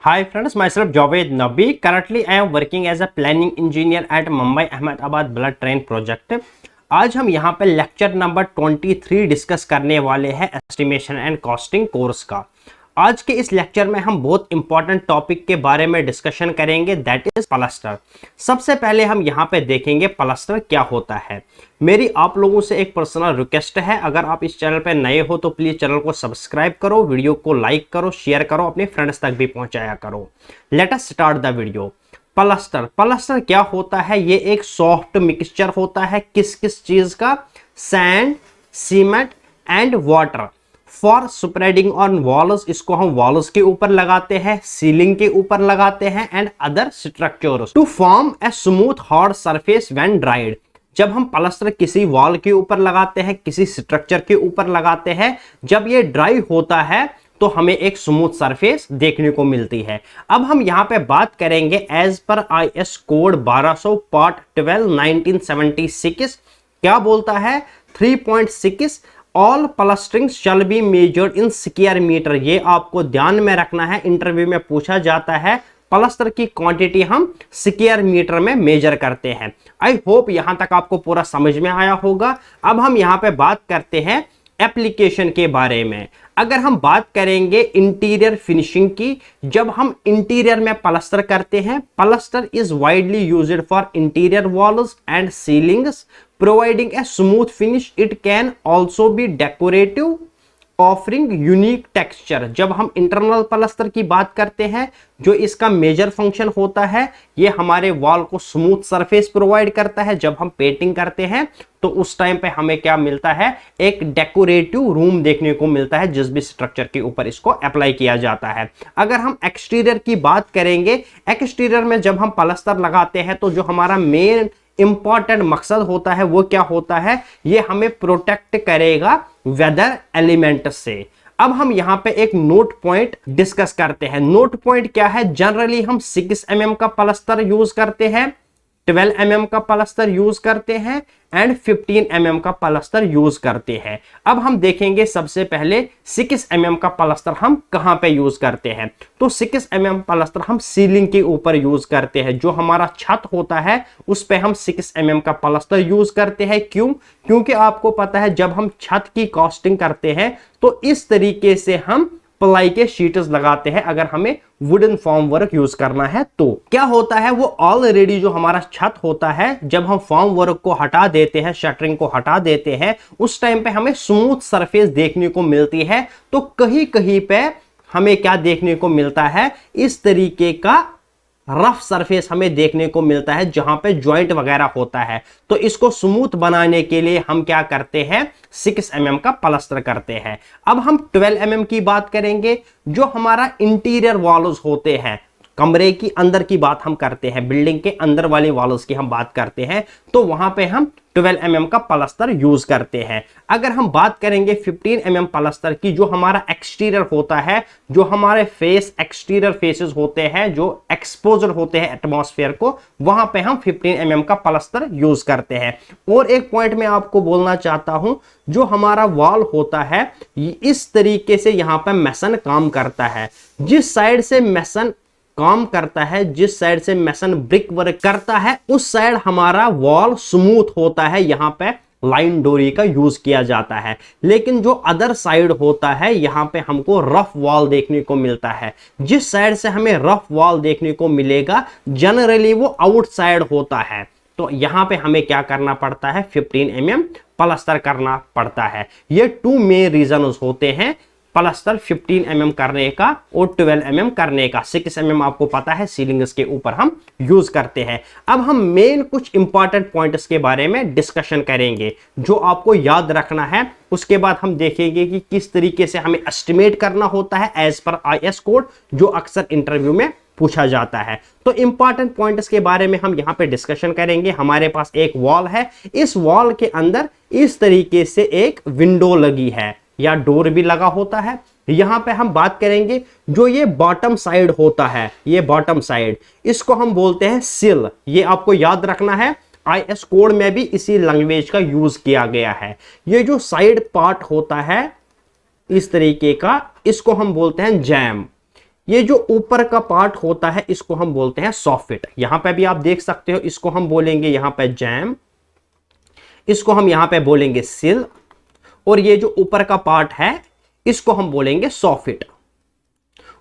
Hi friends, myself Javed Nabi. Currently, I am working as a planning engineer at Mumbai Ahmedabad Bullet Train Project. आज हम यहाँ पे lecture number 23 discuss करने वाले हैं estimation and costing course का। आज के इस लेक्चर में हम बहुत इंपॉर्टेंट टॉपिक के बारे में डिस्कशन करेंगे, दैट इज प्लास्टर। सबसे पहले हम यहाँ पे देखेंगे प्लास्टर क्या होता है। मेरी आप लोगों से एक पर्सनल रिक्वेस्ट है, अगर आप इस चैनल पे नए हो तो प्लीज चैनल को सब्सक्राइब करो, वीडियो को लाइक करो, शेयर करो, अपने फ्रेंड्स तक भी पहुंचाया करो। Let us start the video. Plaster क्या होता है? ये एक सॉफ्ट मिक्सचर होता है किस किस चीज का? Sand, cement and water for spreading on walls. इसको हम वॉल्स के ऊपर लगाते हैं, सीलिंग के ऊपर लगाते हैं and other structures to form a smooth hard surface when dried. जब हम प्लास्टर किसी वॉल के ऊपर लगाते हैं, किसी स्ट्रक्चर के ऊपर लगाते हैं, जब ये ड्राई होता है तो हमें एक स्मूथ सरफेस देखने को मिलती है। अब हम यहां पे बात करेंगे as per IS code 1200 part 12 1976 क्या बोलता है? 3.6 all plastering shall be measured in square metre. ये आपको ध्यान में रखना है, इंटरव्यू में पूछा जाता है। प्लास्टर की क्वांटिटी हम स्क्वायर मीटर में मेजर करते हैं। आई होप यहां तक आपको पूरा समझ में आया होगा। अब हम यहां पे बात करते हैं एप्लीकेशन के बारे में। अगर हम बात करेंगे इंटीरियर फिनिशिंग की, जब हम इंटीरियर में प्लास्टर करते हैं, plaster is widely used for interior walls and ceilings providing a smooth finish. It can also be decorative offering unique texture. जब हम इंटरनल प्लास्टर की बात करते हैं, जो इसका मेजर फंक्शन होता है, ये हमारे वॉल को स्मूथ सरफेस प्रोवाइड करता है। जब हम पेंटिंग करते हैं तो उस टाइम पे हमें क्या मिलता है? एक डेकोरेटिव रूम देखने को मिलता है जिस भी स्ट्रक्चर के ऊपर इसको अप्लाई किया जाता है। अगर हम एक्सटीरियर की बात करेंगे, एक्सटीरियर में जब हम प्लास्टर लगाते हैं तो जो हमारा मेन इंपॉर्टेंट मकसद होता है वो क्या होता है? ये हमें प्रोटेक्ट करेगा वेदर एलिमेंट से। अब हम यहां पे एक नोट पॉइंट डिस्कस करते हैं। नोट पॉइंट क्या है? जनरली हम 6 mm का प्लास्टर यूज करते हैं, 12 mm का प्लास्टर यूज करते हैं एंड 15 mm का प्लास्टर यूज करते हैं। अब हम देखेंगे सबसे पहले 6 mm का प्लास्टर हम कहां पे यूज करते हैं। तो 6 mm प्लास्टर हम सीलिंग के ऊपर यूज करते हैं। जो हमारा छत होता है उस पे हम 6 mm का प्लास्टर यूज करते हैं। क्यों? क्योंकि आपको पता है जब हम छत की कॉस्टिंग करते हैं तो इस तरीके से हम प्लाई के शीट्स लगाते हैं। अगर हमें वुडन फॉर्म वर्क यूज करना है तो क्या होता है, वो ऑलरेडी जो हमारा छत होता है, जब हम फॉर्म वर्क को हटा देते हैं, शटरिंग को हटा देते हैं, उस टाइम पे हमें स्मूथ सरफेस देखने को मिलती है। तो कहीं कहीं पे हमें क्या देखने को मिलता है? इस तरीके का रफ सरफेस हमें देखने को मिलता है जहां पे जॉइंट वगैरह होता है। तो इसको स्मूथ बनाने के लिए हम क्या करते हैं? 6 mm का प्लास्टर करते हैं। अब हम 12 mm की बात करेंगे। जो हमारा इंटीरियर वॉल्स होते हैं, कमरे की अंदर की बात हम करते हैं, बिल्डिंग के अंदर वाली वॉल्स की हम बात करते हैं, तो वहां पे हम 12 mm का प्लास्टर यूज करते हैं। अगर हम बात करेंगे 15 mm प्लास्टर की, जो हमारा एक्सटीरियर होता है, जो हमारे एक्सटीरियर फेसेस होते हैं, जो एक्सपोजर होते हैं एटमॉस्फेयर को, वहां पे हम 15 mm का प्लास्टर यूज करते हैं। और एक पॉइंट मैं आपको बोलना चाहता हूं, जो हमारा वॉल होता है इस तरीके से यहां पर मेसन काम करता है। जिस साइड से मेसन काम करता है, जिस साइड से मेसन ब्रिक वर्क करता है, उस साइड हमारा वॉल स्मूथ होता है। यहां पे लाइन डोरी का यूज किया जाता है। लेकिन जो अदर साइड होता है, यहां पे हमको रफ वॉल देखने को मिलता है। जिस साइड से हमें रफ वॉल देखने को मिलेगा, जनरली वो आउटसाइड होता है। तो यहां पे हमें क्या करना पड़ता है? 15 mm प्लास्टर करना पड़ता है। ये 2 मेन रीजन होते हैं प्लास्टर 15 mm करने का और 12 mm करने का। 6 mm आपको पता है सीलिंग्स के ऊपर हम यूज करते हैं। अब हम मेन कुछ इंपॉर्टेंट पॉइंट्स के बारे में डिस्कशन करेंगे जो आपको याद रखना है। उसके बाद हम देखेंगे कि किस तरीके से हमें एस्टिमेट करना होता है एज पर IS कोड, जो अक्सर इंटरव्यू में पूछा जाता है। तो इंपॉर्टेंट पॉइंट्स के बारे में हम यहां पे डिस्कशन करेंगे। हमारे पास एक वॉल है, इस वॉल के अंदर इस तरीके से एक विंडो लगी है या डोर भी लगा होता है। यहां पे हम बात करेंगे जो ये बॉटम साइड होता है, ये बॉटम साइड, इसको हम बोलते हैं सिल। ये आपको याद रखना है, IS कोड में भी इसी लैंग्वेज का यूज किया गया है। ये जो साइड पार्ट होता है इस तरीके का, इसको हम बोलते हैं जैम। ये जो ऊपर का पार्ट होता है इसको हम बोलते हैं सॉफिट। यहां पे भी आप देख सकते हो, इसको हम बोलेंगे यहां पे जैम, इसको हम यहां पे बोलेंगे सिल, और ये जो ऊपर का पार्ट है इसको हम बोलेंगे सॉफिट।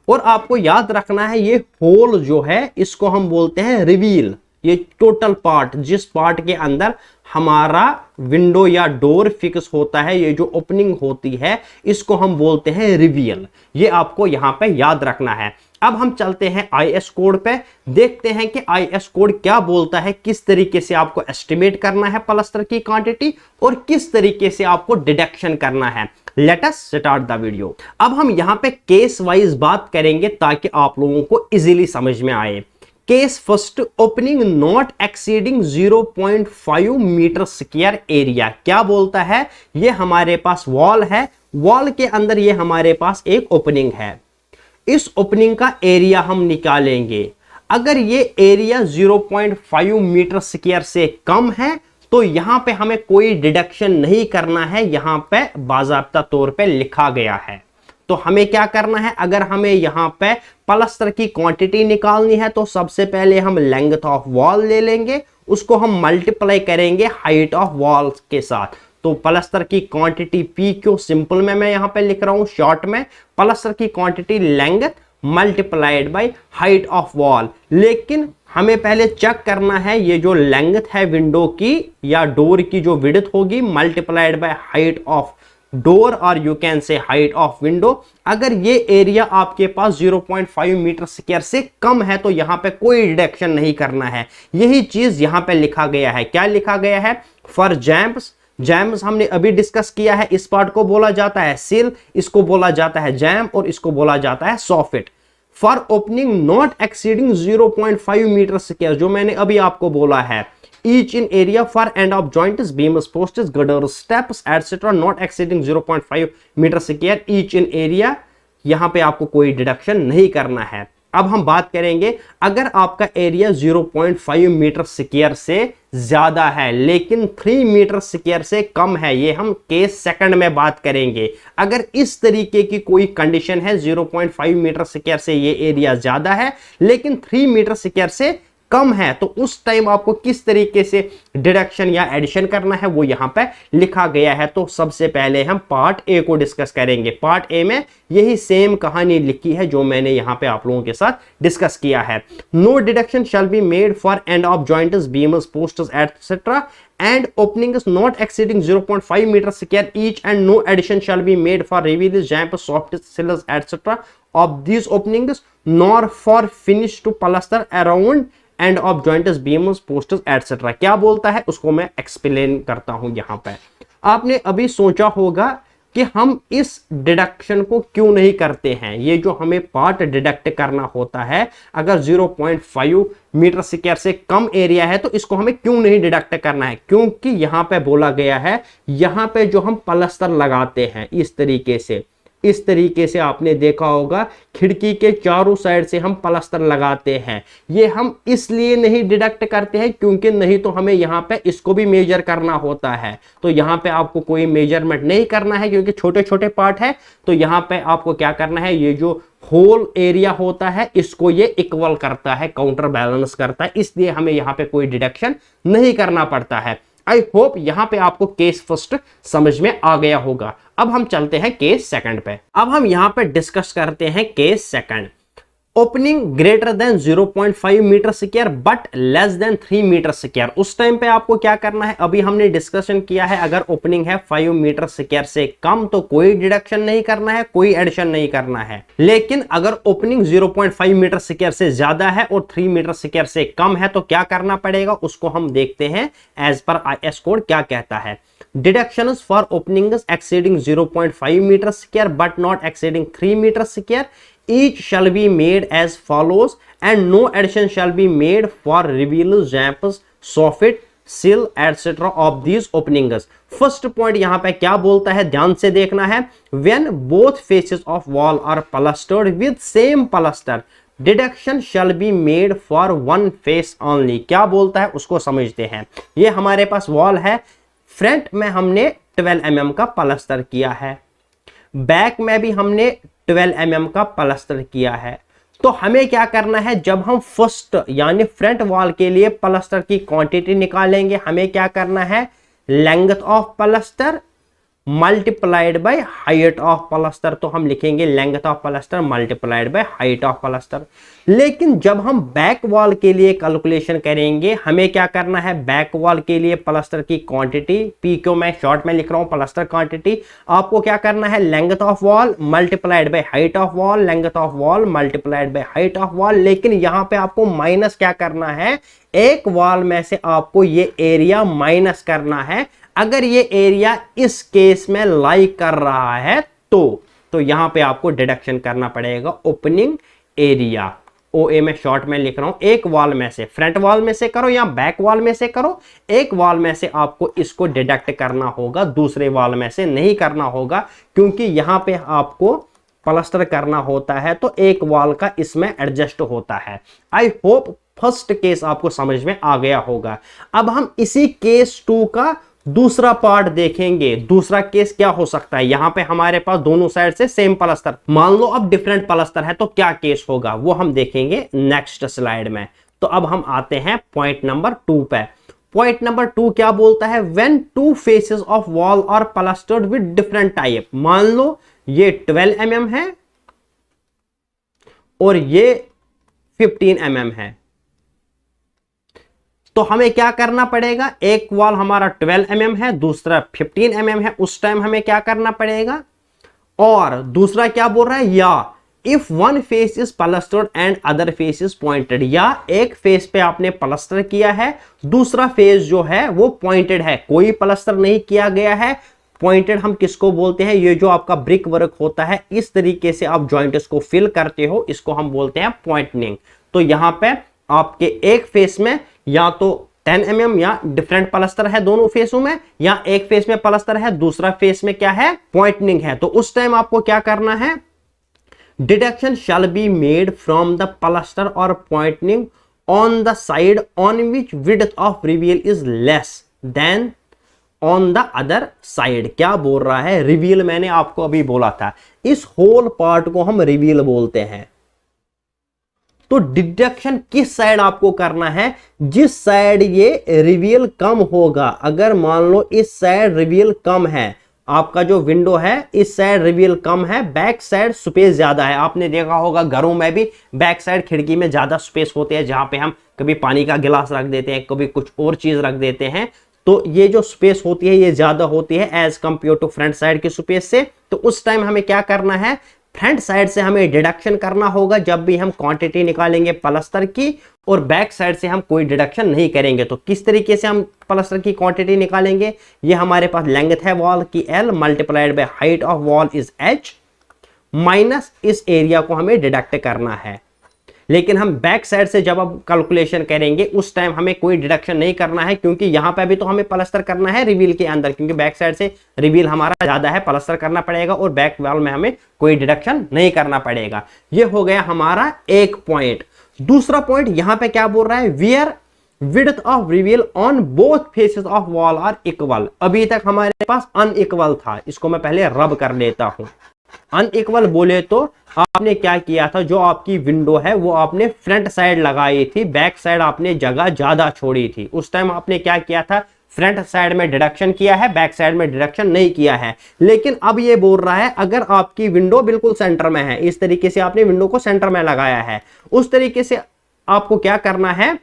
और आपको याद रखना है ये होल जो है इसको हम बोलते हैं रिवील। ये टोटल पार्ट, जिस पार्ट के अंदर हमारा विंडो या डोर फिक्स होता है, ये जो ओपनिंग होती है इसको हम बोलते हैं रिवील। ये आपको यहां पे याद रखना है। अब हम चलते हैं आईएस कोड पे, देखते हैं कि आईएस कोड क्या बोलता है, किस तरीके से आपको एस्टिमेट करना है प्लास्टर की क्वांटिटी और किस तरीके से आपको डिडक्शन करना है। Let us start the video. अब हम यहां पे केस वाइज बात करेंगे ताकि आप लोगों को इजीली समझ में आए। Case first, opening not exceeding 0.5 metre square area. क्या बोलता है, ये हमारे पास वॉल है, वॉल के अंदर ये हमारे पास एक ओपनिंग है, इस ओपनिंग का एरिया हम निकालेंगे। अगर ये एरिया 0.5 मीटर स्क्वायर से कम है तो यहां पे हमें कोई डिडक्शन नहीं करना है, यहां पे बाकायदा तौर पे लिखा गया है। तो हमें क्या करना है, अगर हमें यहां पे प्लास्टर की क्वांटिटी निकालनी है तो सबसे पहले हम लेंथ ऑफ वॉल ले लेंगे, उसको हम मल्टीप्लाई करेंगे हाइट ऑफ वॉल के साथ। तो प्लास्टर की क्वांटिटी पी क्यू, सिंपल में मैं यहां पे लिख रहा हूं शॉर्ट में, प्लास्टर की quantity length multiplied by height of wall. लेकिन हमें पहले चेक करना है ये जो लेंथ है विंडो की या डोर की जो विड्थ होगी multiplied by height of door or you can say height of window. अगर ये एरिया आपके पास 0.5 मीटर स्क्वायर से कम है तो यहां पे कोई डिडक्शन नहीं करना है। यही चीज यहां पे लिखा गया है। क्या लिखा गया है, फॉर जैम्स, जैम्स हमने अभी डिस्कस किया है, इस पार्ट को बोला जाता है सिल, इसको बोला जाता है जैम और इसको बोला जाता है soffit. For opening not exceeding 0.5 metre square, जो मैंने अभी आपको बोला है, each in area for end of joints, beams, posts, girders, steps, etc. not exceeding 0.5 metre square each in area। यहां पे आपको कोई डिडक्शन नहीं करना है। अब हम बात करेंगे अगर आपका एरिया 0.5 मीटर स्क्वायर से ज्यादा है लेकिन 3 मीटर स्क्वायर से कम है, ये हम केस सेकंड में बात करेंगे। अगर इस तरीके की कोई कंडीशन है, 0.5 मीटर स्क्वायर से ये एरिया ज्यादा है लेकिन 3 मीटर स्क्वायर से कम है, तो उस टाइम आपको किस तरीके से डिडक्शन या एडिशन करना है वो यहां पे लिखा गया है। तो सबसे पहले हम पार्ट ए को डिस्कस करेंगे। पार्ट ए में यही सेम कहानी लिखी है जो मैंने यहां पे आप लोगों के साथ डिस्कस किया है। No deduction shall be made for end of joints, beams, posts etcetera and openings not exceeding 0.5 meter square each, and no addition shall be made for reveals, jambs, soft sills, etc. of these openings, nor for finish to plaster around and of joints, beams, posters etcetera. क्या बोलता है उसको मैं explain करता हूं। यहां पे आपने अभी सोचा होगा कि हम इस डिडक्शन को क्यों नहीं करते हैं। ये जो हमें पार्ट डिडक्ट करना होता है, अगर 0.5 मीटर स्क्वायर से कम एरिया है तो इसको हमें क्यों नहीं डिडक्ट करना है, क्योंकि यहां पे बोला गया है, यहां पे जो हम प्लास्टर लगाते हैं इस तरीके से आपने देखा होगा खिड़की के चारों साइड से हम प्लास्टर लगाते हैं। ये हम इसलिए नहीं डिडक्ट करते हैं क्योंकि नहीं तो हमें यहाँ पे इसको भी मेजर करना होता है। तो यहाँ पे आपको कोई मेजरमेंट नहीं करना है क्योंकि छोटे छोटे पार्ट है। तो यहाँ पे आपको क्या करना है, ये जो होल एरिया होता है इसको ये इक्वल करता है, काउंटर बैलेंस करता है, इसलिए हमें यहाँ पे कोई डिडक्शन नहीं करना पड़ता है। आई होप यहां पे आपको केस फर्स्ट समझ में आ गया होगा। अब हम चलते हैं केस सेकंड पे। अब हम यहां पे डिस्कस करते हैं case second. Opening greater than 0.5 metre square but less than 3 metre square. उस टाइम पे आपको क्या करना है, अभी हमने डिस्कशन किया है अगर ओपनिंग है 5 मीटर स्क्वायर से कम तो कोई डिडक्शन नहीं करना है, कोई एडिशन नहीं करना है। लेकिन अगर ओपनिंग 0.5 मीटर स्क्वायर से ज्यादा है और 3 मीटर स्क्वायर से कम है तो क्या करना पड़ेगा, उसको हम देखते हैं एज पर आईएस कोड क्या कहता है। Deductions for openings exceeding 0.5 meter square but not exceeding 3 meter square each shall be made as follows, and no addition shall be made for reveals, jambs, soffit, sill, etc. of these openings. First point यहां पे क्या बोलता है, ध्यान से देखना है। When both faces of wall are plastered with same plaster, deduction shall be made for one face only. क्या बोलता है उसको समझते हैं। ये हमारे पास वॉल है, फ्रंट में हमने 12 mm का प्लास्टर किया है, बैक में भी हमने 12 mm का प्लास्टर किया है। तो हमें क्या करना है, जब हम फर्स्ट यानी फ्रंट वॉल के लिए प्लास्टर की क्वांटिटी निकालेंगे, हमें क्या करना है, length of plaster multiplied by height of plaster. तो हम लिखेंगे length of plaster multiplied by height of plaster. लेकिन जब हम बैक वॉल के लिए कैलकुलेशन करेंगे, हमें क्या करना है, बैक वॉल के लिए प्लास्टर की क्वांटिटी, पी क्यों मैं शॉर्ट में लिख रहा हूं, प्लास्टर क्वांटिटी, आपको क्या करना है, length of wall multiplied by height of wall, length of wall multiplied by height of wall. लेकिन यहां पे आपको माइनस क्या करना है, एक वॉल में से आपको ये एरिया माइनस करना है। अगर ये एरिया इस केस में लाई कर रहा है तो यहां पे आपको डिडक्शन करना पड़ेगा ओपनिंग एरिया। OA में शॉर्ट में लिख रहा हूं, एक वॉल में से, फ्रंट वॉल में से करो या बैक वॉल में से करो, एक वॉल में से आपको इसको डिडक्ट करना होगा, दूसरे वॉल में से नहीं करना होगा, क्योंकि यहां पे आपको प्लास्टर करना होता है तो एक वॉल का इसमें एडजस्ट होता है। आई होप फर्स्ट केस आपको समझ में आ गया होगा। अब हम इसी केस 2 का दूसरा पार्ट देखेंगे। दूसरा केस क्या हो सकता है, यहां पे हमारे पास दोनों साइड से सेम प्लास्टर, मान लो अब डिफरेंट प्लास्टर है तो क्या केस होगा, वो हम देखेंगे नेक्स्ट स्लाइड में। तो अब हम आते हैं पॉइंट नंबर 2 पे। पॉइंट नंबर 2 क्या बोलता है, when two faces of wall are plastered with different type. मान लो ये 12 mm है और ये 15 mm है, तो हमें क्या करना पड़ेगा, एक वॉल हमारा 12 mm है, दूसरा 15 mm है, उस टाइम हमें क्या करना पड़ेगा। और दूसरा क्या बोल रहा है, या if one face is plastered and other face is pointed, या एक फेस पे आपने प्लास्टर किया है, दूसरा फेस जो है वो पॉइंटेड है, कोई प्लास्टर नहीं किया गया है। पॉइंटेड हम किसको बोलते हैं, ये जो आपका ब्रिक वर्क होता है, इस तरीके से आप जॉइंट्स को फिल करते हो, इसको हम बोलते हैं पॉइंटनिंग। तो यहां पे आपके एक फेस में या तो 10 mm या डिफरेंट प्लास्टर है दोनों फेसों में, या एक फेस में प्लास्टर है, दूसरा फेस में क्या है, पॉइंटनिंग है, तो उस टाइम आपको क्या करना है, deduction shall be made from the plaster or pointing on the side on which width of reveal is less than on the other side. क्या बोल रहा है, रिवील मैंने आपको अभी बोला था, इस होल पार्ट को हम रिवील बोलते हैं। तो डिडक्शन किस साइड आपको करना है, जिस साइड ये रिवील कम होगा। अगर मान लो इस साइड रिवील कम है, आपका जो विंडो है इस साइड रिवील कम है, बैक साइड स्पेस ज्यादा है। आपने देखा होगा घरों में भी बैक साइड खिड़की में ज्यादा स्पेस होते हैं, जहां पे हम कभी पानी का गिलास रख देते हैं, कभी कुछ और चीज रख देते हैं, तो ये जो स्पेस होती है ये ज्यादा होती है as compare to front side की स्पेस से। तो उस टाइम हमें क्या करना है, फ्रंट साइड से हमें डिडक्शन करना होगा जब भी हम क्वांटिटी निकालेंगे प्लास्टर की, और बैक साइड से हम कोई डिडक्शन नहीं करेंगे। तो किस तरीके से हम प्लास्टर की क्वांटिटी निकालेंगे, ये हमारे पास लेंथ है वॉल की L multiplied by height of wall is H, minus इस एरिया को हमें डिडक्ट करना है। लेकिन हम बैक साइड से जब अब कैलकुलेशन करेंगे उस टाइम हमें कोई डिडक्शन नहीं करना है, क्योंकि यहां पे भी तो हमें प्लास्टर करना है रिवील के अंदर, क्योंकि बैक साइड से रिवील हमारा ज्यादा है, प्लास्टर करना पड़ेगा, और बैक वॉल में हमें कोई डिडक्शन नहीं करना पड़ेगा। ये हो गया हमारा एक पॉइंट। दूसरा पॉइंट यहां पे क्या बोल रहा है, where width of reveal on both faces of wall are equal. अभी तक हमारे पास अनइक्वल था, इसको मैं पहले रब कर लेता हूं। अनइक्वल बोले तो आपने क्या किया था, जो आपकी विंडो है वो आपने फ्रंट साइड लगाई थी, बैक साइड आपने जगह ज्यादा छोड़ी थी। उस टाइम आपने क्या किया था, फ्रंट साइड में डिडक्शन किया है, बैक साइड में डिडक्शन नहीं किया है। लेकिन अब ये बोल रहा है अगर आपकी विंडो बिल्कुल सेंटर में है, इस तरीके से आपने विंडो को सेंटर में लगाया है, उस तरीके से आपको क्या करना है,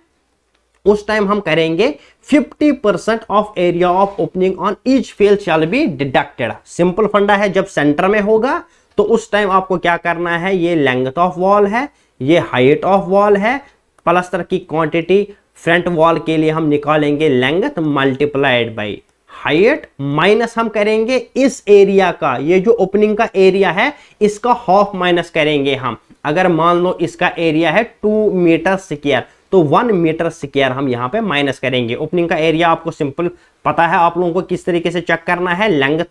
उस टाइम हम करेंगे 50% of area of opening on each face shall be deducted. Simple फंडा है, जब सेंटर में होगा तो उस टाइम आपको क्या करना है, ये लेंथ ऑफ वॉल है, ये हाइट ऑफ वॉल है, प्लास्टर की क्वांटिटी फ्रंट वॉल के लिए हम निकालेंगे length multiplied by height, minus हम करेंगे इस एरिया का, ये जो ओपनिंग का एरिया है इसका हाफ माइनस करेंगे हम। अगर मान लो इसका एरिया है 2 मीटर स्क्वायर, तो 1 मीटर स्क्वायर हम यहां पे माइनस करेंगे। ओपनिंग का एरिया आपको सिंपल पता है आप लोगों को किस तरीके से चेक करना है, लेंथ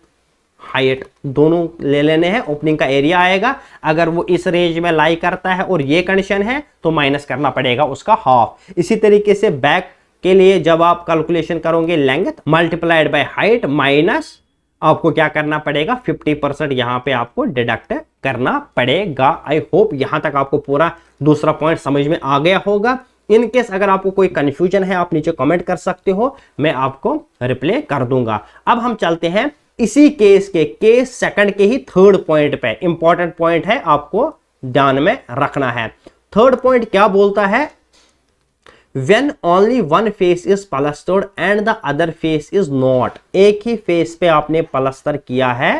हाइट दोनों ले लेने हैं, ओपनिंग का एरिया आएगा। अगर वो इस रेंज में लाई करता है और ये कंडीशन है तो माइनस करना पड़ेगा उसका हाफ। इसी तरीके से बैक के लिए जब आप कैलकुलेशन करोगे length multiplied by height minus आपको क्या करना पड़ेगा, 50% यहां पे आपको डिडक्ट करना पड़ेगा। आई होप यहां तक आपको पूरा दूसरा पॉइंट समझ में आ गया होगा। इन केस अगर आपको कोई कंफ्यूजन है आप नीचे कमेंट कर सकते हो, मैं आपको रिप्लाई कर दूंगा। अब हम चलते हैं इसी केस सेकंड के ही थर्ड पॉइंट पे। इंपॉर्टेंट पॉइंट है, आपको ध्यान में रखना है। थर्ड पॉइंट क्या बोलता है? When only one face is plastered and the other face is not, एक ही फेस पे आपने प्लास्टर किया है,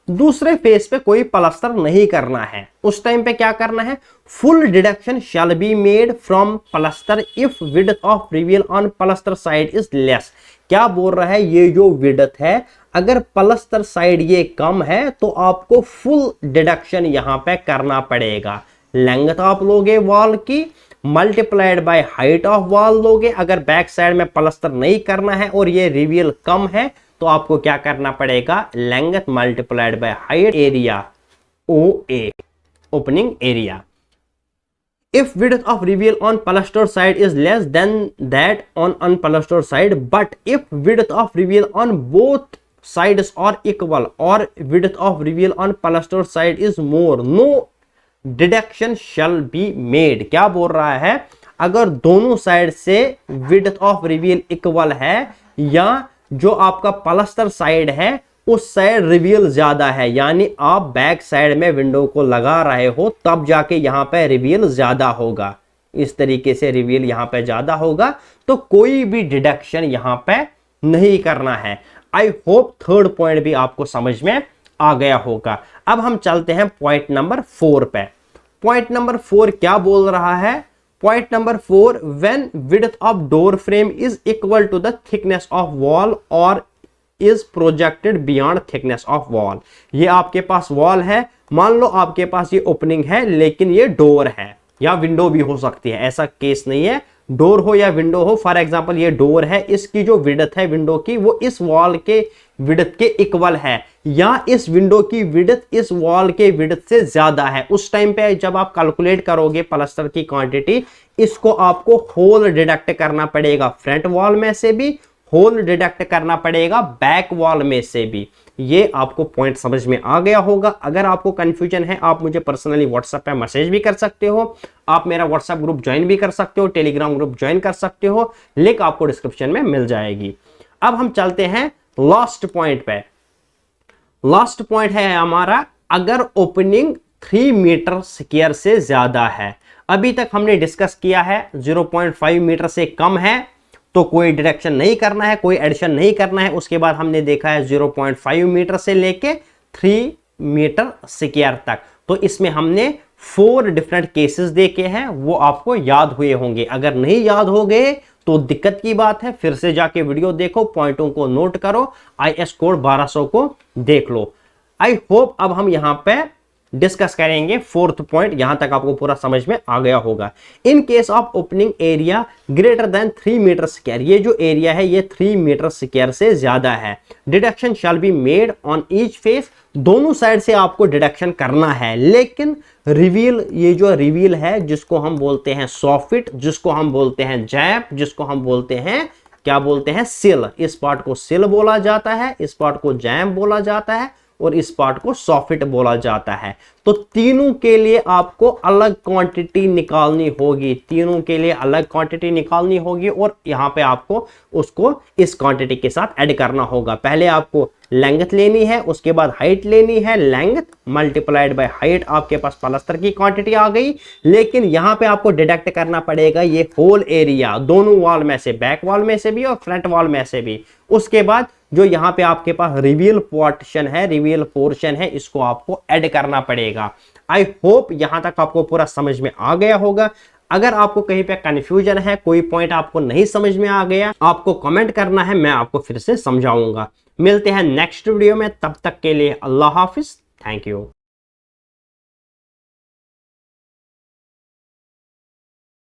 दूसरे फेस पे कोई प्लास्टर नहीं करना है, उस टाइम पे क्या करना है? Full deduction shall be made from plaster if width of reveal on plaster side is less. क्या बोल रहा है? ये जो विड्थ है, अगर प्लास्टर साइड ये कम है तो आपको फुल डिडक्शन यहां पे करना पड़ेगा। लेंथ आप लोगे वॉल की multiplied by height of wall लोगे। अगर बैक साइड में प्लास्टर नहीं करना है और ये रिवील कम है तो आपको क्या करना पड़ेगा? Length multiplied by height area, OA, opening area. If width of reveal on plastered side is less than that on unplastered side, but if width of reveal on both sides are equal or width of reveal on plastered side is more, no deduction shall be made। क्या बोल रहा है? अगर दोनों side से width of reveal equal है या जो आपका प्लास्टर साइड है उस साइड रिवील ज्यादा है, यानी आप बैक साइड में विंडो को लगा रहे हो तब जाके यहां पे रिवील ज्यादा होगा, इस तरीके से रिवील यहां पे ज्यादा होगा, तो कोई भी डिडक्शन यहां पे नहीं करना है। आई होप थर्ड पॉइंट भी आपको समझ में आ गया होगा। अब हम चलते हैं पॉइंट नंबर 4 पे। पॉइंट नंबर 4 क्या बोल रहा है? Point number 4, when width of door frame is equal to the thickness of wall or is projected beyond thickness of wall. ये आपके पास वॉल है, मान लो आपके पास ये ओपनिंग है लेकिन ये डोर है या विंडो भी हो सकती है, ऐसा केस नहीं है, डोर हो या विंडो हो। फॉर एग्जांपल ये डोर है, इसकी जो विड्थ है विंडो की वो इस वॉल के विड्थ के इक्वल है या इस विंडो की विड्थ इस वॉल के विड्थ से ज्यादा है। उस टाइम पे जब आप कैलकुलेट करोगे प्लास्टर की क्वांटिटी, इसको आपको होल डिडक्ट करना पड़ेगा, फ्रंट वॉल में से भी होल डिडक्ट करना पड़ेगा, बैक वॉल में से भी। ये आपको पॉइंट समझ में आ गया होगा। अगर आपको कंफ्यूजन है आप मुझे पर्सनली व्हाट्सएप पे मैसेज भी कर सकते हो, आप मेरा व्हाट्सएप ग्रुप ज्वाइन भी कर सकते हो, टेलीग्राम ग्रुप ज्वाइन कर सकते हो, लिंक आपको डिस्क्रिप्शन में मिल जाएगी। अब हम चलते हैं लास्ट पॉइंट पे। लास्ट पॉइंट है हमारा, अगर ओपनिंग 3 मीटर स्क्वायर से ज्यादा है। अभी तक हमने डिस्कस किया है 0.5 मीटर से कम है तो कोई डिडक्शन नहीं करना है, कोई एडिशन नहीं करना है। उसके बाद हमने देखा है 0.5 मीटर से लेके 3 मीटर स्क्वायर तक। तो इसमें हमने 4 डिफरेंट केसेस देखे हैं, वो आपको याद हुए होंगे। अगर नहीं याद हो गए तो दिक्कत की बात है, फिर से जाके वीडियो देखो, पॉइंटों को नोट करो, IS कोड 1200 को देख लो। आई होप अब हम यहां पे डिस्कस करेंगे 4th पॉइंट, यहां तक आपको पूरा समझ में आ गया होगा। In case of opening area greater than 3 metre square, ये जो एरिया है ये 3 मीटर स्क्वायर से ज्यादा है, deduction shall be made on each face, दोनों साइड से आपको डिडक्शन करना है। लेकिन रिवील, ये जो रिवील है जिसको हम बोलते हैं सॉफिट, जिसको हम बोलते हैं जैप, जिसको हम बोलते हैं क्या बोलते हैं सिल, इस पार्ट को सिल बोला जाता है, इस पार्ट को जैम बोला जाता है और इस पार्ट को सॉफिट बोला जाता है। तो तीनों के लिए आपको अलग क्वांटिटी निकालनी होगी, तीनों के लिए अलग क्वांटिटी निकालनी होगी और यहां पे आपको उसको इस क्वांटिटी के साथ ऐड करना होगा। पहले आपको लेंथ लेनी है, उसके बाद हाइट लेनी है, लेंथ मल्टीप्लाइड बाय हाइट, आपके पास प्लास्टर की क्वांटिटी आ गई। लेकिन यहां पे आपको डिडक्ट करना पड़ेगा ये होल एरिया, दोनों वॉल में से, बैक वॉल में से भी और फ्रंट वॉल में से भी। उसके बाद जो यहाँ पे आपके पास रिवील पोर्शन है, रिवील पोर्शन है, इसको आपको ऐड करना पड़ेगा। आई होप यहां तक आपको पूरा समझ में आ गया होगा। अगर आपको कहीं पे कंफ्यूजन है, कोई पॉइंट आपको नहीं समझ में आ गया, आपको कमेंट करना है, मैं आपको फिर से समझाऊंगा। मिलते हैं नेक्स्ट वीडियो में, तब तक के लिए अल्लाह हाफिज, थैंक यू।